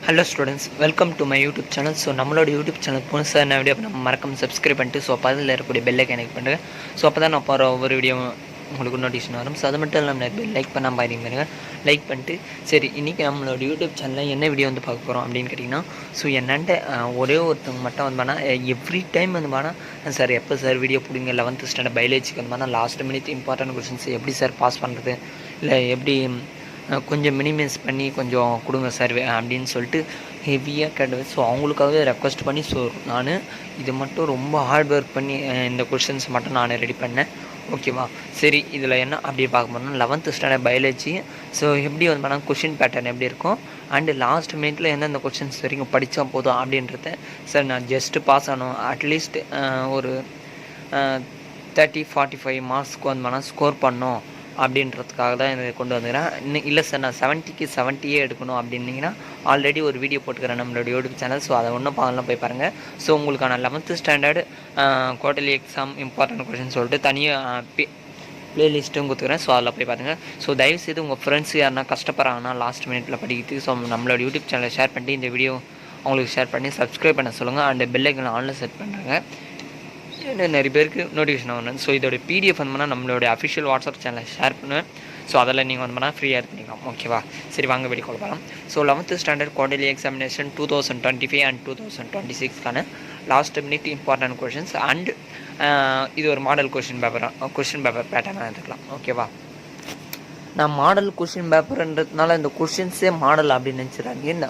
Hello students, welcome to my YouTube channel. So நம்மளோட YouTube channel புதுசாக என்ன video நம்ம மறக்காம சப்ஸ்கிரைப் பண்ணிட்டு ஸோ அதில் இருக்கக்கூடிய பெல்லை கனெக்ட் பண்ணுங்கள். ஸோ அப்போ தான் நான் போகிற ஒவ்வொரு வீடியோ உங்களுக்கு நோட்டிஃபிகேஷன் வரும். ஸோ அது மட்டும் இல்லாமல் லைக் பண்ணாமல் பாருங்க, லைக் பண்ணிட்டு சரி இன்றைக்கி நம்மளோட யூடியூப் சேனலில் என்ன வீடியோ வந்து பார்க்க போகிறோம் அப்படின்னு கேட்டிங்கன்னா, ஸோ என்னென்ன ஒரே ஒருத்தவங்க மட்டும் வந்து பண்ணால் எவ்ரி டைம் வந்து பண்ணால் சார் எப்போ சார் வீடியோ பிடிங்க 11th ஸ்டாண்டர்ட் பயாலஜிக்கு வந்து பண்ணால் லாஸ்ட் மினிட் இம்பார்ட்டன்ட் கொஸ்டின்ஸ் எப்படி சார் பாஸ் பண்ணுறது, இல்லை எப்படி கொஞ்சம் மினிமைஸ் பண்ணி கொஞ்சம் கொடுங்க சார் அப்படின்னு சொல்லிட்டு ஹெவியாக கேட்டது. ஸோ அவங்களுக்காகவே ரெக்வஸ்ட் பண்ணி ஸோ நான் இது மட்டும் ரொம்ப ஹார்ட் ஒர்க் பண்ணி இந்த கொஷின்ஸ் மட்டும் நான் ரெடி பண்ணேன். ஓகேவா, சரி இதில் என்ன அப்படி பார்க்க போனால் 11th ஸ்டாண்டர்ட் பயாலஜி. ஸோ எப்படி வந்து பண்ணால் கொஷின் பேட்டர்ன் எப்படி இருக்கும் அண்டு லாஸ்ட் மினிட்ல எந்தெந்த கொஷின்ஸ் வரைக்கும் படித்தா போதும் அப்படின்றத சார் நான் ஜஸ்ட்டு பாஸ் ஆனோம் அட்லீஸ்ட் ஒரு 30-45 மார்க்ஸ்க்கு வந்து பண்ணால் ஸ்கோர் பண்ணோம் அப்படின்றதுக்காக தான் இதை கொண்டு வந்துக்கிறேன். இன்னும் இல்லை சார் நான் 70க்கு 70 எடுக்கணும் அப்படின்னீங்கன்னா ஆல்ரெடி ஒரு வீடியோ போட்டுக்கிறேன் நம்மளோட யூடியூப் சேனல். ஸோ அதை ஒன்றும் பார்க்கலாம் போய் பாருங்கள். ஸோ உங்களுக்கான 11th standard quarterly exam important question சொல்லிட்டு தனியாக ப்ளேலிஸ்ட்டும் கொடுத்துக்கிறேன். ஸோ அதில் போய் பாருங்கள். ஸோ தயவுசெய்து உங்கள் ஃப்ரெண்ட்ஸ் யாருன்னா கஷ்டப்படுறாங்கன்னா லாஸ்ட் மினிட்ல படிக்கிறது ஸோ நம்மளோட யூடியூப் சேனலை ஷேர் பண்ணிட்டு இந்த வீடியோ அவங்களுக்கு ஷேர் பண்ணி சப்ஸ்கிரைப் பண்ண சொல்லுங்கள். And bell icon online set பண்ணுறாங்க, நிறைய பேருக்கு நோட்டிஃபிகேஷன் வரணும். ஸோ இதோட பிடிஎஃப் வந்து பண்ணால் நம்மளோட அஃபிஷியல் வாட்ஸ்அப் சேனலில் ஷேர் பண்ணுவேன். ஸோ அதில் நீங்கள் வந்து பண்ணால் ஃப்ரீயாக எடுத்துக்கலாம். ஓகேவா, சரி வாங்க வெளியே கொடுக்கலாம். So 11th standard quarterly examination 2025 and 2026க்கான last minute important questions and இது ஒரு மாடல் கொஷின் பேப்பர் பேட்டர்னாக எடுத்துக்கலாம். ஓகேவா, நான் மாடல் கொஷின் பேப்பர்ன்றதுனால இந்த கொஷின்ஸே மாடல் அப்படின்னு நினச்சிடாங்க. இந்த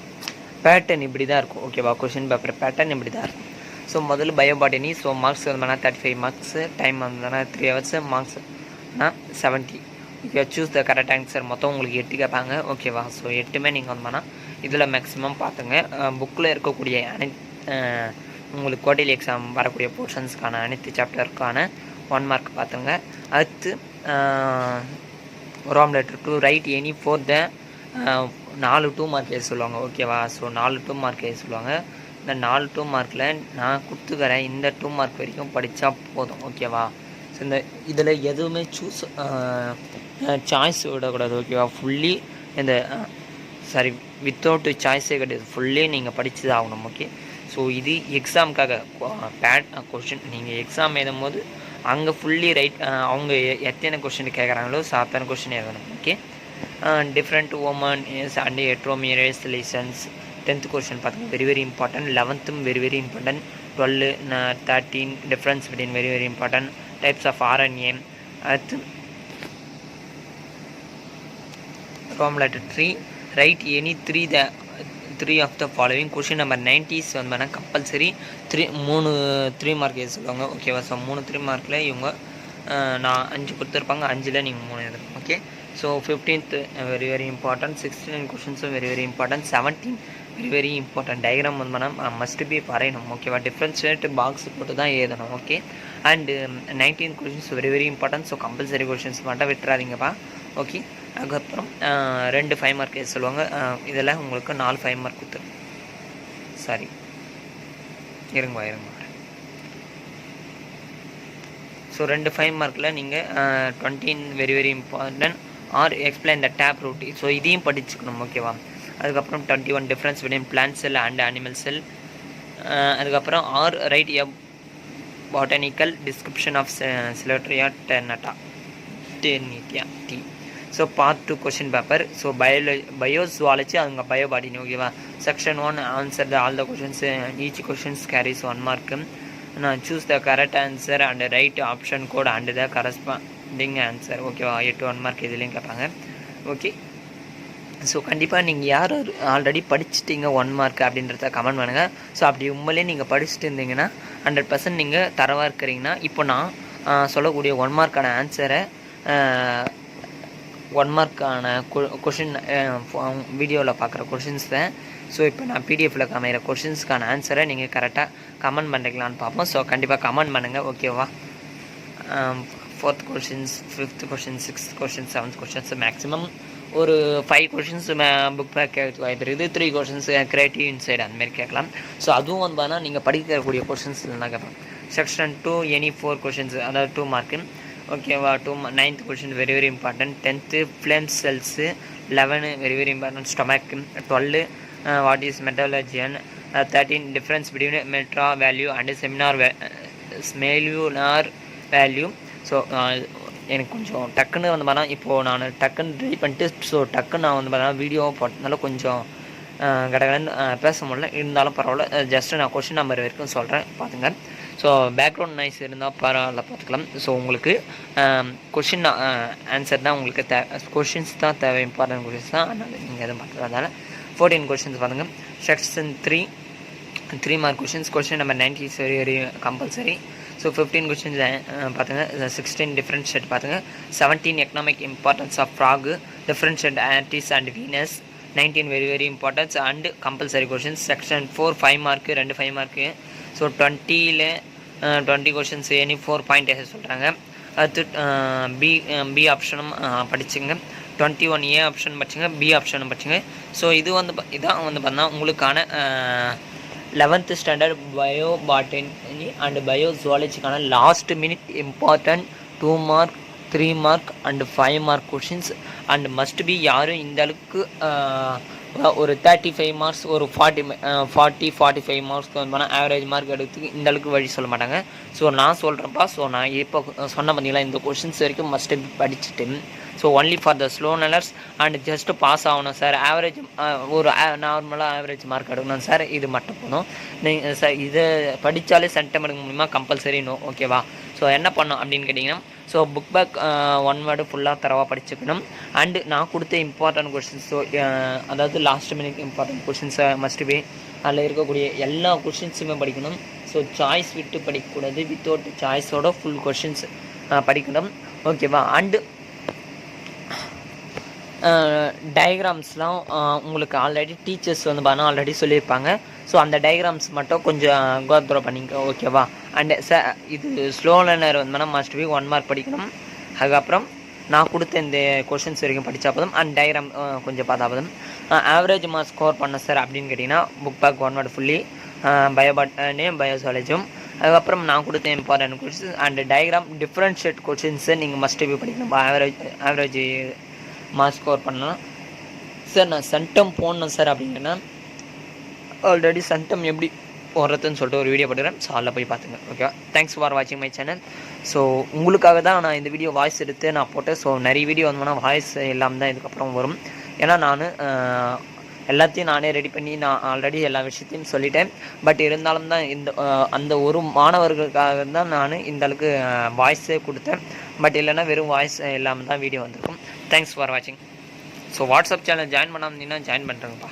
பேட்டர்ன் இப்படி தான் இருக்கும். ஓகேவா, கொஷின் பேப்பர் பேட்டர்ன் இப்படி தான் இருக்கும். ஸோ முதல்ல பயோபாட்டனி. ஸோ மார்க்ஸ் வந்தோம்னா 35 மார்க்ஸு, டைம் வந்தோன்னா 3 hours, மார்க்ஸ்னா 70. You choose the correct answer. மொத்தம் உங்களுக்கு 8 கேட்பாங்க. ஓகேவா, ஸோ 8மே நீங்கள் வந்தோம்னா இதில் மேக்ஸிமம் பார்த்துங்க. புக்கில் இருக்கக்கூடிய உங்களுக்கு குவார்டர்லி எக்ஸாம் வரக்கூடிய போர்ஷன்ஸ்க்கான அனைத்து சாப்டருக்கான 1 mark பார்த்துங்க. அடுத்து ரோம் letter to write any four the 4 2 mark எழுத சொல்லுவாங்க. ஓகேவா, ஸோ 4 2 mark எழுத சொல்லுவாங்க. இந்த 4 2 markல நான் கொடுத்துக்கிறேன். இந்த 2 mark வரைக்கும் படித்தா போதும். ஓகேவா, ஸோ இந்த இதில் எதுவுமே சாய்ஸ் விடக்கூடாது. ஓகேவா, ஃபுல்லி இந்த சாரி வித்தவுட் சாய்ஸே கிடையாது, ஃபுல்லி நீங்கள் படித்து தான் ஆகணும். ஓகே, ஸோ இது எக்ஸாமுக்காக கொஷின் நீங்கள் எக்ஸாம் எழுதும் போது அங்கே ஃபுல்லி ரைட் அவங்க எத்தனை கொஷின் கேட்குறாங்களோ ஸோ அத்தனை கொஷின் எழுதணும். Okay, different women is and எட்ரோமியரஸ் லைசன்ஸ் 10th கொஷின் பார்த்துங்க, very important. 11th very important. 12 13 difference between very important. Types of RNA. அடுத்து ரோம் letter 3 write any 3 of the following. Question number 90s வந்து பண்ணால் compulsory 3 mark எழுத சொல்லுவாங்க. ஓகேவா, so 3 markல இவங்க நான் 5 கொடுத்துருப்பாங்க, 5ல் நீங்கள் 3 எழுதணும். Okay, so 15th very important. 16 கொஷின்ஸும் very important. 17 very important. Diagram வந்து பண்ணால் மஸ்ட் பி வரையணும். ஓகேவா, டிஃப்ரென்ஷியேட் பாக்ஸ் போட்டு தான் எழுதணும். Okay, and 19 questions very important. So compulsory questions மட்டும் விட்டுறாதீங்கப்பா. ஓகே, அதுக்கப்புறம் 2 5 mark எழுத சொல்லுவாங்க. இதில் உங்களுக்கு 4 5 mark கொடுத்துரும். சாரி இருங்க. ஸோ 2 5 markல நீங்கள் 20 very important or explain the tap root. So இதையும் படிச்சுக்கணும். ஓகேவா, அதுக்கப்புறம் 21 difference between plant cell and animal cell. அதுக்கப்புறம் or write a botanical description of சிலோட்ரியா டெர்னிட்டியா டி. So part 2 question paper. So பயோசுவாலஜி அவங்க பயோபாடினி. ஓகேவா, section 1 answer the all the questions. Each questions carries 1 mark. நான் choose the correct answer and write option code and the corresponding answer. ஓகேவா, 8 1 mark இதுலேயும் கேட்பாங்க. ஓகே, ஸோ கண்டிப்பாக நீங்கள் யார் ஆல்ரெடி படிச்சுட்டீங்க 1 mark அப்படின்றத கமெண்ட் பண்ணுங்கள். ஸோ அப்படி உண்மையிலே நீங்கள் படிச்சுட்டு இருந்தீங்கன்னா 100% நீங்கள் தரவாக இருக்கிறீங்கன்னா இப்போ நான் சொல்லக்கூடிய 1 markஆன ஆன்சரை 1 markஆன கொஷின் வீடியோவில் பார்க்குற கொஷின்ஸை ஸோ இப்போ நான் பிடிஎஃப்பில் காமிக்கிற கொஷின்ஸ்க்கான ஆன்சரை நீங்கள் கரெக்டாக கமெண்ட் பண்ணுறீங்களான்னு பார்ப்போம். ஸோ கண்டிப்பாக கமெண்ட் பண்ணுங்கள். ஓகேவா, 4th questions 5th question 6th question 7th questions maximum ஒரு 5 கொஷின்ஸ் புக் பேக் கேட்க வாய்ப்பு இருக்குது. 3 கொஷின்ஸ் கிரியேட்டிவ் இன்சைட் அந்தமாரி கேட்கலாம். ஸோ அதுவும் வந்து பார்த்தா நீங்கள் படிக்கக்கூடிய கொஷின்ஸ் இல்லைனா கேட்பேன். செக்ஷன் 2 எனி 4 கொஷின்ஸ் அதாவது 2 mark. ஓகேவா, 9th question very important. 10th flame cells. 11 very important. Stomach. 12 what is மெட்டலர்ஜியன், 13 டிஃப்ரென்ஸ் பிட்வீன் மெட்ரா வேல்யூ அண்ட் ஸ்மெல்யூனார் வேல்யூ. ஸோ எனக்கு கொஞ்சம் டக்குன்னு வந்து பார்த்தா இப்போது நான் டக்குன்னு ரெடி பண்ணிட்டு ஸோ டக்குன்னு நான் வந்து பார்த்தா வீடியோ போட்டதுனால கொஞ்சம் கடகடன்னு பேச முடியல, இருந்தாலும் பரவாயில்ல. ஜஸ்ட்டு நான் கொஷின் நம்பர் வரைக்கும் சொல்கிறேன் பார்த்துங்க. ஸோ பேக்ரவுண்ட் நாய்ஸ் இருந்தால் பரவாயில்ல பார்த்துக்கலாம். ஸோ உங்களுக்கு கொஷின் ஆன்சர் தான் உங்களுக்கு கொஷின்ஸ் தான் தேவை, இம்பார்ட்டன்ட் கொஷின்ஸ் தான். அதனால் நீங்கள் எதுவும் பார்த்துக்கிறதால 14 கொஷின்ஸ் பார்த்துங்க. Section 3 mark questions. Question number 90 very compulsory. So 15 questions பார்த்துங்க. 16 டிஃப்ரென்ஷியேட் பார்த்துங்க. 17 economic importance of frog, differentiate arteries and veins. 19 very importance and compulsory questions. Section 4 5 mark, 2 5 mark. So 20 questions any 4 point சொல்கிறாங்க. அடுத்து B ஆப்ஷனும் படிச்சுங்க. 21 A option படிச்சுங்க, B ஆப்ஷனும் படிச்சுங்க. So இதான் வந்து பார்த்தா உங்களுக்கான 11th standard bio botany and bio ஜுவாலஜிக்கான last minute important 2 mark 3 mark and 5 mark questions. And must be யாரும் இந்த அளவுக்கு ஒரு 35 மார்க்ஸ் ஒரு 45 மார்க்ஸ்க்கு வந்து போனால் ஆவரேஜ் மார்க் எடுத்து இந்த அளவுக்கு வழி சொல்ல மாட்டாங்க. ஸோ நான் சொல்கிறேன்ப்பா. ஸோ நான் இப்போ சொன்ன பார்த்தீங்களா, இந்த கொஷின்ஸ் வரைக்கும் மஸ்ட் பி படிச்சுட்டு so only for the slow learners and just pass ஆகணும் சார், ஆவரேஜ் ஒரு நார்மலாக ஆவரேஜ் மார்க் எடுக்கணும் சார், இது மட்டும் போதும். நீங்கள் சார் இதை படித்தாலே சென்டம் எடுக்க முடியுமா? Compulsory no. ஓகேவா? ஸோ என்ன பண்ணோம் அப்படின்னு கேட்டிங்கன்னா, ஸோ புக் பேக் 1 வேர்டு ஃபுல்லாக தரவாக படிச்சுக்கணும். அண்டு நான் கொடுத்த இம்பார்ட்டன்ட் கொஷின்ஸ், ஸோ அதாவது லாஸ்ட் மினிட் இம்பார்ட்டன்ட் கொஷின்ஸை மஸ்ட் பி அதில் இருக்கக்கூடிய எல்லா கொஷின்ஸுமே படிக்கணும். ஸோ சாய்ஸ் விட்டு படிக்கக்கூடாது, வித்தவுட் சாய்ஸோட ஃபுல் கொஷின்ஸ் படிக்கணும். ஓகேவா? அண்டு டயக்ராம்ஸ்லாம் உங்களுக்கு ஆல்ரெடி டீச்சர்ஸ் வந்து பார்த்தா ஆல்ரெடி சொல்லியிருப்பாங்க. ஸோ அந்த டயக்ராம்ஸ் மட்டும் கொஞ்சம் கோத்ரோ பண்ணிங்க. ஓகேவா? அண்டு இது ஸ்லோ லேர்னர் வந்து மஸ்ட் பி 1 மார்க் படிக்கணும். அதுக்கப்புறம் நான் கொடுத்த இந்த கொஷின்ஸ் வரைக்கும் படித்தா போதும். அண்ட் டயக்ராம் கொஞ்சம் பார்த்தா போதும். ஆவரேஜ் மார்க் ஸ்கோர் பண்ண சார் அப்படின்னு கேட்டிங்கன்னா book back 1 word fully bio botany பயோசாலஜியும். அதுக்கப்புறம் நான் கொடுத்த important questions and diagram differentiate கொஷின்ஸை நீங்கள் மஸ்ட் பி படிக்கணும். ஆவரேஜ் மார்க் ஸ்கோர் பண்ணலாம் சார். நான் சென்டம் போடணும் சார் அப்படின்னா ஆல்ரெடி சென்டம் எப்படி போடுறதுன்னு சொல்லிட்டு ஒரு வீடியோ போட்டுக்கிறேன். ஸோ அதில் போய் பார்த்துங்க. ஓகேவா? தேங்க்ஸ் ஃபார் வாட்சிங் மை சேனல். ஸோ உங்களுக்காக தான் நான் இந்த வீடியோ வாய்ஸ் எடுத்து நான் போட்டேன். ஸோ நிறைய வீடியோ வந்தோம்னா வாய்ஸ் இல்லாமல் தான் இதுக்கப்புறம் வரும். ஏன்னா நான் எல்லாத்தையும் நானே ரெடி பண்ணி நான் ஆல்ரெடி எல்லா விஷயத்தையும் சொல்லிட்டேன். பட் இருந்தாலும் தான் அந்த ஒரு மாணவர்களுக்காக தான் நான் இந்த அளவுக்கு வாய்ஸே கொடுத்தேன். பட் இல்லைன்னா வெறும் வாய்ஸ் இல்லாமல் தான் வீடியோ வந்திருக்கும். தேங்க்ஸ் ஃபார் வாட்சிங். ஸோ வாட்ஸ்அப் சேனல் ஜாயின் பண்ணாமல் இருந்தீங்கன்னா ஜாயின் பண்ணுறேங்கப்பா.